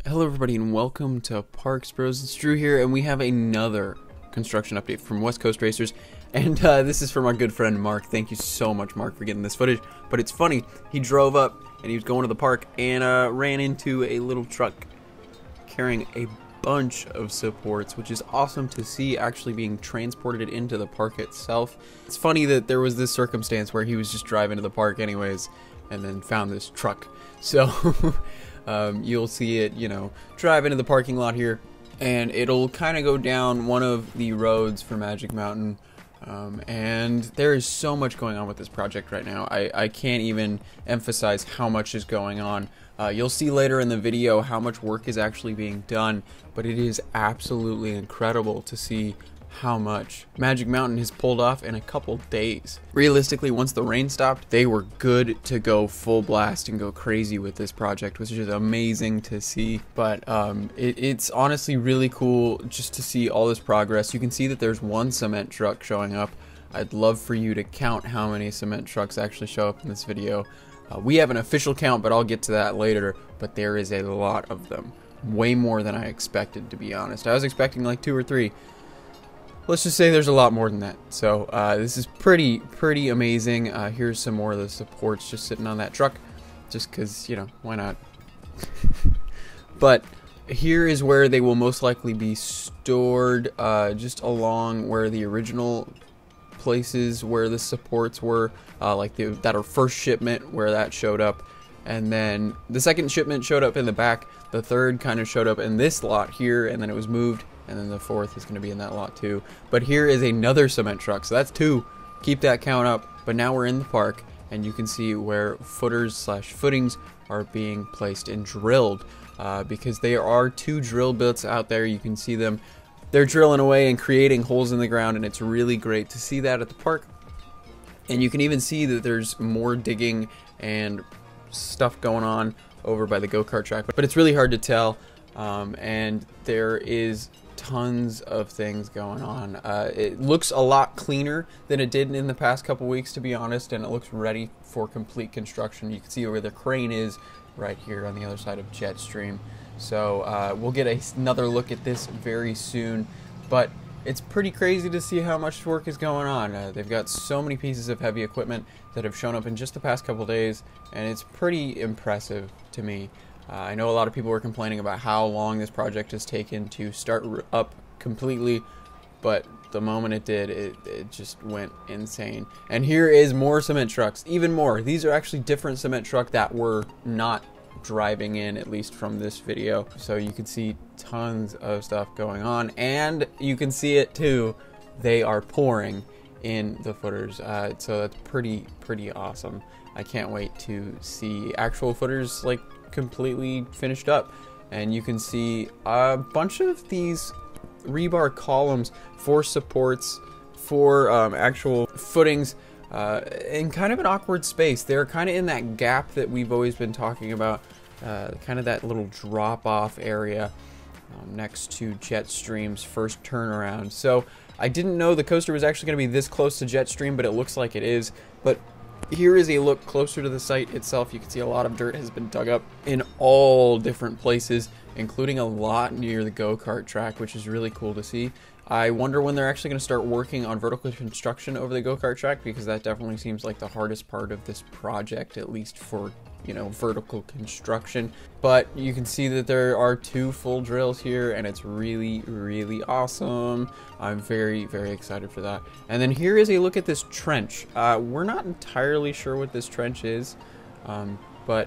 Hello everybody and welcome to Parks Bros. It's Drew here, and we have another construction update from West Coast Racers, and this is from our good friend Mark. Thank you so much, Mark, for getting this footage. But it's funny, he drove up and he was going to the park and ran into a little truck carrying a bunch of supports, which is awesome to see actually being transported into the park itself. It's funny that there was this circumstance where he was just driving to the park anyways and then found this truck. So you'll see it, drive into the parking lot here, and it'll kind of go down one of the roads for Magic Mountain. And there is so much going on with this project right now. I can't even emphasize how much is going on. You'll see later in the video how much work is actually being done, but it is absolutely incredible to see how much Magic Mountain has pulled off in a couple days. Realistically, once the rain stopped, they were good to go full blast and go crazy with this project, which is amazing to see. But it's honestly really cool just to see all this progress. You can see that there's one cement truck showing up. I'd love for you to count how many cement trucks actually show up in this video. We have an official count, but I'll get to that later. But there is a lot of them. Way more than I expected, to be honest. I was expecting like 2 or 3. Let's just say there's a lot more than that. So this is pretty amazing. Here's some more of the supports just sitting on that truck, just because, why not? But here is where they will most likely be stored, just along where the original places where the supports were, like that are first shipment where that showed up. And then the second shipment showed up in the back. The third kind of showed up in this lot here, and then it was moved. And then the fourth is going to be in that lot too. But here is another cement truck, so that's 2. Keep that count up. But now we're in the park, and you can see where footers/footings are being placed and drilled, because there are 2 drill bits out there. You can see them. They're drilling away and creating holes in the ground, and it's really great to see that at the park. And you can even see that there's more digging and stuff going on over by the go-kart track, but it's really hard to tell. And there is tons of things going on. It looks a lot cleaner than it did in the past couple weeks, to be honest, and it looks ready for complete construction. You can see where the crane is right here on the other side of Jetstream. So we'll get another look at this very soon, but it's pretty crazy to see how much work is going on. They've got so many pieces of heavy equipment that have shown up in just the past couple days, and it's pretty impressive to me. I know a lot of people were complaining about how long this project has taken to start up completely, but the moment it did, it just went insane. And here is more cement trucks, even more. These are actually different cement trucks that were not driving in, at least from this video. So you can see tons of stuff going on, and you can see it too. They are pouring in the footers, so that's pretty awesome. I can't wait to see actual footers like completely finished up. And you can see a bunch of these rebar columns for supports, for actual footings, in kind of an awkward space. They're kind of in that gap that we've always been talking about, kind of that little drop off area next to Jetstream's first turnaround. So I didn't know the coaster was actually going to be this close to Jetstream, but it looks like it is. But here is a look closer to the site itself. You can see a lot of dirt has been dug up in all different places, including a lot near the go-kart track, which is really cool to see. I wonder when they're actually going to start working on vertical construction over the go-kart track, because that definitely seems like the hardest part of this project, at least for, vertical construction. But you can see that there are 2 full drills here, and it's really awesome. I'm very excited for that. And then here is a look at this trench. We're not entirely sure what this trench is, but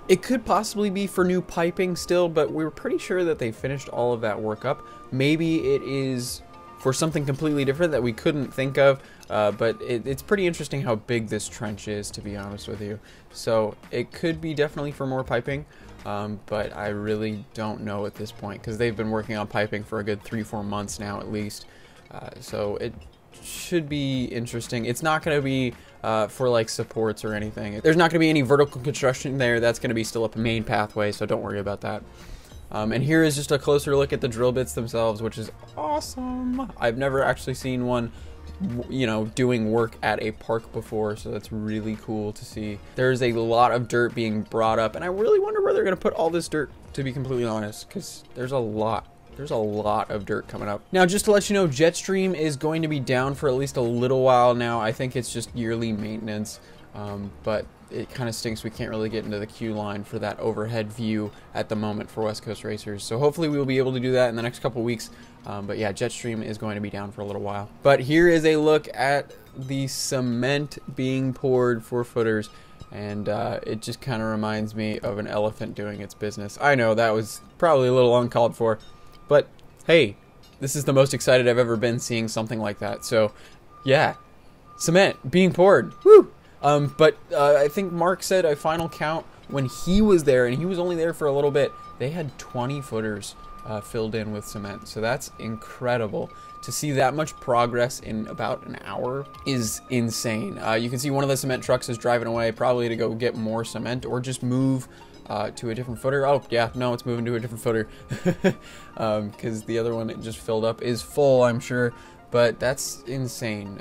it could possibly be for new piping still, but we're pretty sure that they finished all of that work up. Maybe it is for something completely different that we couldn't think of, but it's pretty interesting how big this trench is, to be honest with you. So it could be definitely for more piping, but I really don't know at this point, because they've been working on piping for a good 3-4 months now at least. So it should be interesting. It's not going to be for like supports or anything. There's not going to be any vertical construction there. That's going to be still up a main pathway, so don't worry about that. And here is just a closer look at the drill bits themselves, which is awesome. I've never actually seen one you know, doing work at a park before, so that's really cool to see. There's a lot of dirt being brought up, and I really wonder where they're going to put all this dirt, to be completely honest, because there's a lot of dirt coming up. Now, just to let you know, Jetstream is going to be down for at least a little while now. I think it's just yearly maintenance, but it kind of stinks we can't really get into the queue line for that overhead view at the moment for West Coast racers. So hopefully we will be able to do that in the next couple weeks. But yeah, Jetstream is going to be down for a little while. But here is a look at the cement being poured for footers. And it just kind of reminds me of an elephant doing its business. I know that was probably a little uncalled for, but hey, this is the most excited I've ever been seeing something like that. So yeah, cement being poured. Woo! But I think Mark said a final count when he was there, and he was only there for a little bit, they had 20 footers filled in with cement. So that's incredible. To see that much progress in about an hour is insane. You can see one of the cement trucks is driving away, probably to go get more cement or just move to a different footer. Oh yeah, no, it's moving to a different footer because the other one it just filled up is full, I'm sure. But that's insane.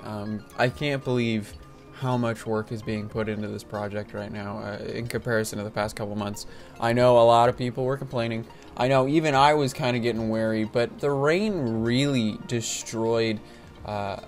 I can't believe how much work is being put into this project right now in comparison to the past couple months. I know a lot of people were complaining. I know even I was kind of getting wary, but the rain really destroyed a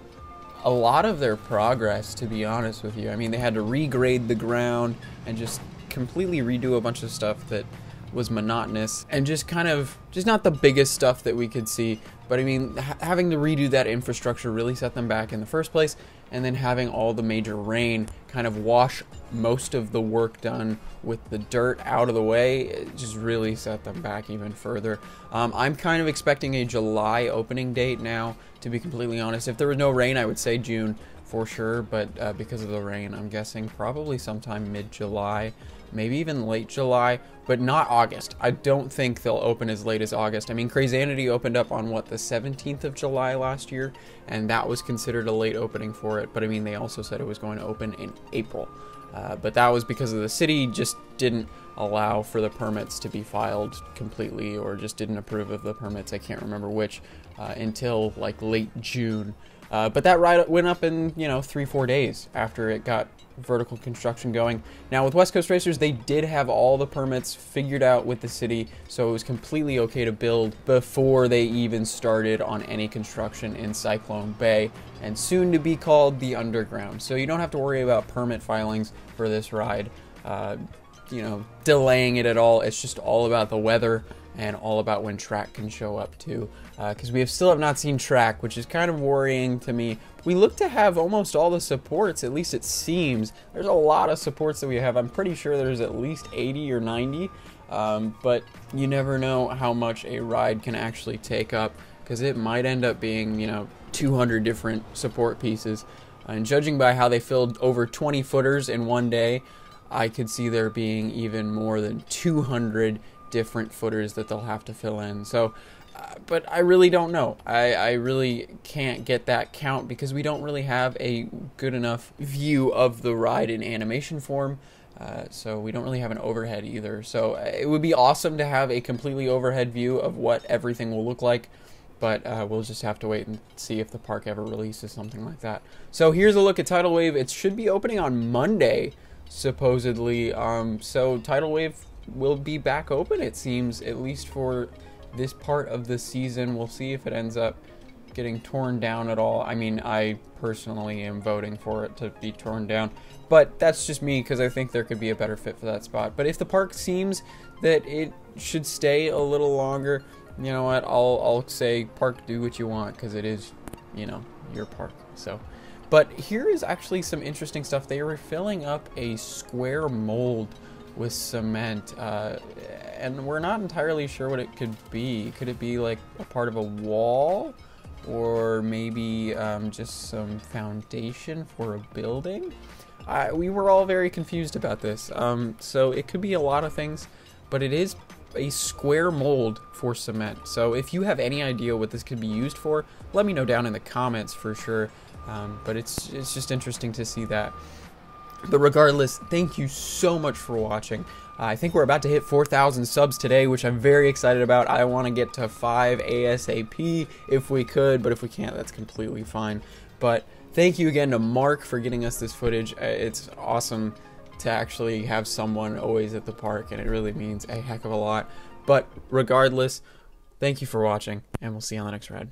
lot of their progress, to be honest with you. I mean, they had to regrade the ground and just completely redo a bunch of stuff that was monotonous and just kind of, just not the biggest stuff that we could see. But I mean, having to redo that infrastructure really set them back in the first place, and then having all the major rain kind of wash most of the work done with the dirt out of the way, it just really set them back even further. I'm kind of expecting a July opening date now, to be completely honest. If there was no rain, I would say June for sure, but because of the rain, I'm guessing probably sometime mid-July, maybe even late July, but not August. I don't think they'll open as late as August. I mean, Crazanity opened up on, what, the 17th of July last year, and that was considered a late opening for it, but I mean, they also said it was going to open in April. But that was because of the city just didn't allow for the permits to be filed completely, or just didn't approve of the permits, I can't remember which, until like late June. But that ride went up in, you know, 3-4 days after it got vertical construction going. Now with West Coast Racers, they did have all the permits figured out with the city, so it was completely okay to build before they even started on any construction in Cyclone Bay, and soon to be called the Underground. So you don't have to worry about permit filings for this ride, you know, delaying it at all. It's just all about the weather and all about when track can show up too, because we still have not seen track, which is kind of worrying to me. We look to have almost all the supports, at least it seems. There's a lot of supports that we have. I'm pretty sure there's at least 80 or 90, but you never know how much a ride can actually take up, because it might end up being, you know, 200 different support pieces. And judging by how they filled over 20 footers in one day, I could see there being even more than 200 different footers that they'll have to fill in. So but I really don't know. I really can't get that count because we don't really have a good enough view of the ride in animation form, so we don't really have an overhead either. So it would be awesome to have a completely overhead view of what everything will look like, but we'll just have to wait and see if the park ever releases something like that. So here's a look at Tidal Wave. It should be opening on Monday, supposedly. So Tidal Wave will be back open, it seems, at least for this part of the season. We'll see if it ends up getting torn down at all. I mean, I personally am voting for it to be torn down, but that's just me because I think there could be a better fit for that spot. But if the park seems that it should stay a little longer, you know what, I'll say, park, do what you want, because it is, you know, your park. So, but here is actually some interesting stuff. They were filling up a square mold with cement, and we're not entirely sure what it could be. Could it be like a part of a wall, or maybe just some foundation for a building? We were all very confused about this. So it could be a lot of things, but it is a square mold for cement. So if you have any idea what this could be used for, let me know down in the comments for sure. But it's just interesting to see that. But regardless, thank you so much for watching. I think we're about to hit 4,000 subs today, which I'm very excited about. I want to get to 5 ASAP if we could, but if we can't, that's completely fine. But thank you again to Mark for getting us this footage. It's awesome to actually have someone always at the park, and it really means a heck of a lot. But regardless, thank you for watching, and we'll see you on the next ride.